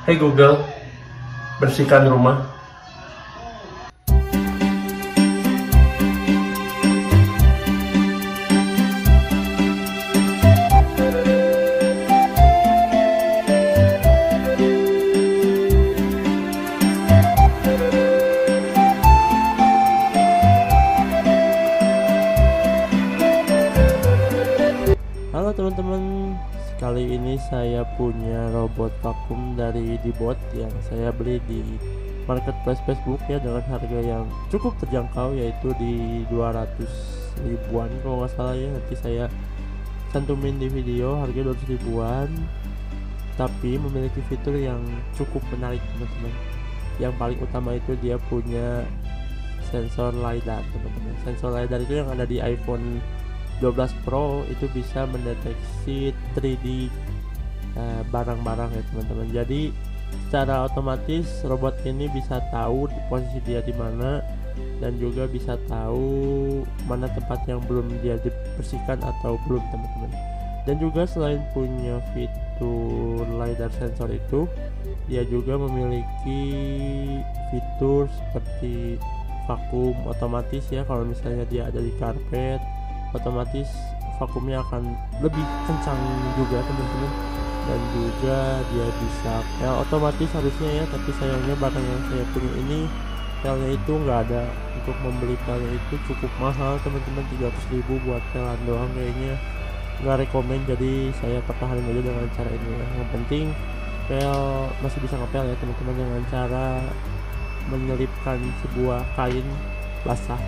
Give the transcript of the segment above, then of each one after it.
Hai Google, bersihkan rumah. Halo teman-teman, kali ini saya punya robot vakum dari Dibot yang saya beli di marketplace Facebook ya, dengan harga yang cukup terjangkau, yaitu di 200 ribuan kalau nggak salah ya. Nanti saya cantumin di video harga 200 ribuan, tapi memiliki fitur yang cukup menarik teman-teman. Yang paling utama itu dia punya sensor LiDAR teman-teman. Sensor LiDAR itu yang ada di iPhone 12 Pro itu bisa mendeteksi 3D barang-barang ya teman-teman. Jadi secara otomatis robot ini bisa tahu posisi dia di mana, dan juga bisa tahu mana tempat yang belum dia dibersihkan atau belum teman-teman. Dan juga selain punya fitur LiDAR sensor itu, dia juga memiliki fitur seperti vakum otomatis ya. Kalau misalnya dia ada di karpet, otomatis vakumnya akan lebih kencang juga teman-teman. Dan juga dia bisa pel otomatis harusnya ya, tapi sayangnya barang yang saya punya ini pelnya itu nggak ada. Untuk membeli pelnya itu cukup mahal teman-teman, 300.000 buat pelan doang, kayaknya nggak rekomen. Jadi saya pertahanin aja dengan cara ini ya. Yang penting pel masih bisa ngepel ya teman-teman, dengan cara menyelipkan sebuah kain basah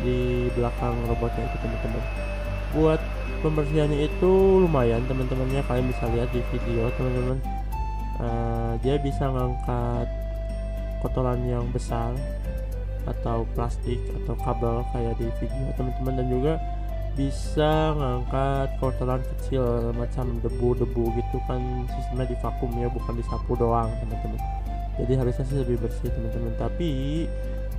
di belakang robotnya itu teman-teman. Buat pembersihannya itu lumayan teman-temannya, kalian bisa lihat di video teman-teman. Dia bisa ngangkat kotoran yang besar atau plastik atau kabel kayak di video teman-teman, dan juga bisa ngangkat kotoran kecil macam debu-debu gitu kan. Sistemnya di vakum ya, bukan disapu doang teman-teman. Jadi harusnya sih lebih bersih teman-teman, tapi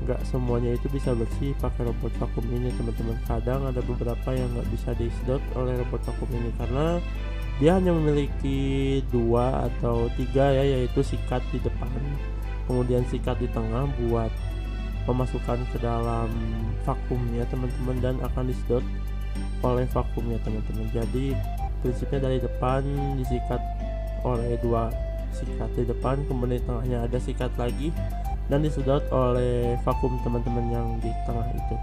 nggak semuanya itu bisa bersih pakai robot vakum ini teman-teman. Kadang ada beberapa yang nggak bisa disedot oleh robot vakum ini karena dia hanya memiliki 2 atau 3 ya, yaitu sikat di depan, kemudian sikat di tengah buat pemasukan ke dalam vakumnya teman-teman, dan akan disedot oleh vakumnya teman-teman. Jadi prinsipnya dari depan disikat oleh 2 sikat di depan, kemudian di tengahnya ada sikat lagi, dan disedot oleh vakum teman-teman yang di tengah itu.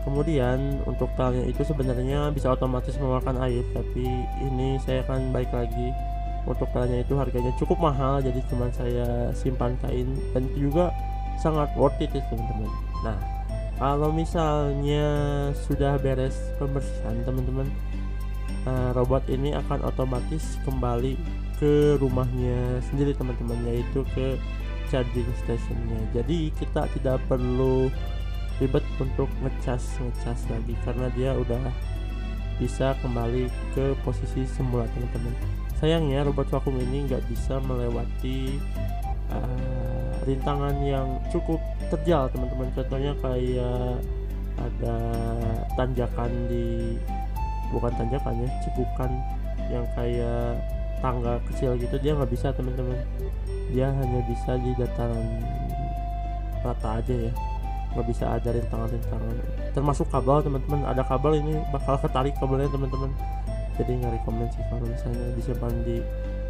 Kemudian untuk pelnya itu sebenarnya bisa otomatis mengeluarkan air, tapi ini saya akan balik lagi, untuk pelnya itu harganya cukup mahal, jadi cuma saya simpan kain, dan itu juga sangat worth it ya teman-teman. Nah, kalau misalnya sudah beres pembersihan teman-teman, robot ini akan otomatis kembali ke rumahnya sendiri teman-teman, yaitu ke charging stationnya. Jadi kita tidak perlu ribet untuk ngecas lagi, karena dia udah bisa kembali ke posisi semula teman-teman. Sayangnya robot vakum ini nggak bisa melewati rintangan yang cukup terjal teman-teman. Contohnya kayak ada tanjakan bukan tanjakan ya, cipukan yang kayak tangga kecil gitu, dia nggak bisa teman-teman. Dia hanya bisa di dataran rata aja ya, nggak bisa ada rintangan-rintangan, termasuk kabel teman-teman. Ada kabel ini bakal ketarik kabelnya teman-teman, jadi nggak rekomend sih kalau misalnya disimpan di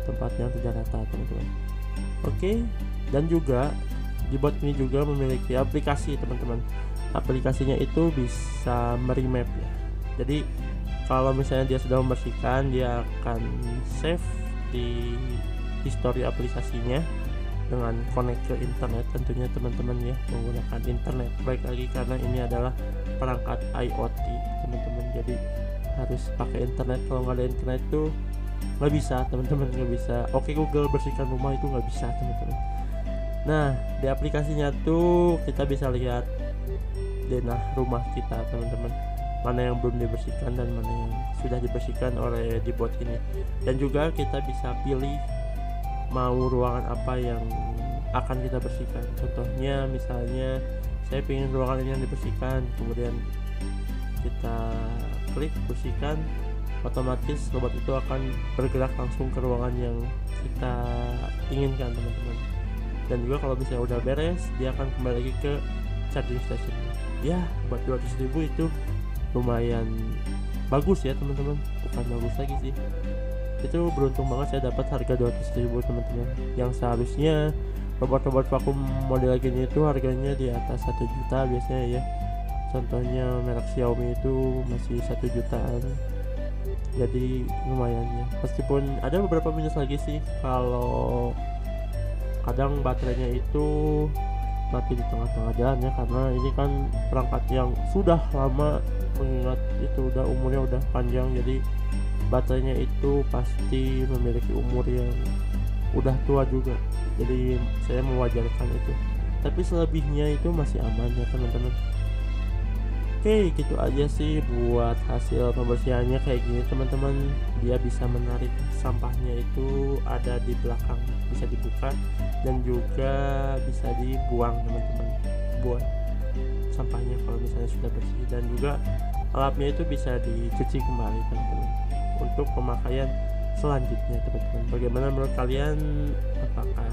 tempat yang tidak rata teman-teman. Oke, dan juga Dibot ini juga memiliki aplikasi teman-teman. Aplikasinya itu bisa meremap ya. Jadi kalau misalnya dia sudah membersihkan, dia akan save di histori aplikasinya dengan connect ke internet tentunya teman-teman ya, menggunakan internet. Baik lagi karena ini adalah perangkat IoT teman-teman, jadi harus pakai internet. Kalau nggak ada internet tuh nggak bisa teman-teman, nggak bisa oke Google bersihkan rumah, itu nggak bisa teman-teman. Nah, di aplikasinya tuh kita bisa lihat denah rumah kita teman-teman, mana yang belum dibersihkan dan mana yang sudah dibersihkan oleh Dibot ini. Dan juga kita bisa pilih mau ruangan apa yang akan kita bersihkan. Contohnya misalnya saya ingin ruangan ini yang dibersihkan, kemudian kita klik bersihkan, otomatis robot itu akan bergerak langsung ke ruangan yang kita inginkan teman-teman. Dan juga kalau misalnya udah beres, dia akan kembali lagi ke charging station. Ya, buat 200.000 itu lumayan bagus ya teman-teman, bukan bagus lagi sih, itu beruntung banget saya dapat harga 200.000 teman-teman, yang seharusnya robot-robot vakum model gini itu harganya di atas 1 juta biasanya ya. Contohnya merek Xiaomi itu masih 1 jutaan, jadi lumayan ya. Meskipun ada beberapa minus lagi sih, kalau kadang baterainya itu mati di tengah-tengah jalan ya, karena ini kan perangkat yang sudah lama, mengingat itu udah umurnya udah panjang, jadi baterainya itu pasti memiliki umur yang udah tua juga, jadi saya mewajarkan itu. Tapi selebihnya itu masih aman ya teman-teman. Oke, gitu aja sih buat hasil pembersihannya kayak gini teman-teman. Dia bisa menarik sampahnya, itu ada di belakang, bisa dibuka dan juga bisa dibuang teman-teman, buat sampahnya kalau misalnya sudah bersih. Dan juga alatnya itu bisa dicuci kembali teman-teman untuk pemakaian selanjutnya teman-teman. Bagaimana menurut kalian, apakah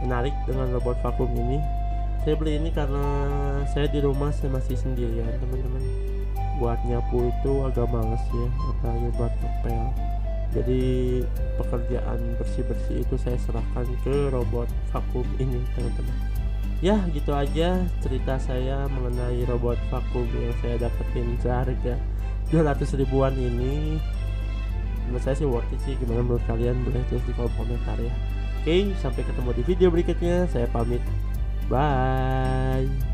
menarik dengan robot vakum ini? Saya beli ini karena saya di rumah saya masih sendirian teman-teman. Buat nyapu itu agak males ya, apalagi buat ngepel. Jadi pekerjaan bersih-bersih itu saya serahkan ke robot vakum ini teman-teman. Ya gitu aja cerita saya mengenai robot vakum yang saya dapetin seharga 200 ribuan ini. Menurut saya sih worth it sih. Gimana menurut kalian? Boleh tulis di kolom komentar ya. Oke, sampai ketemu di video berikutnya. Saya pamit. Bye.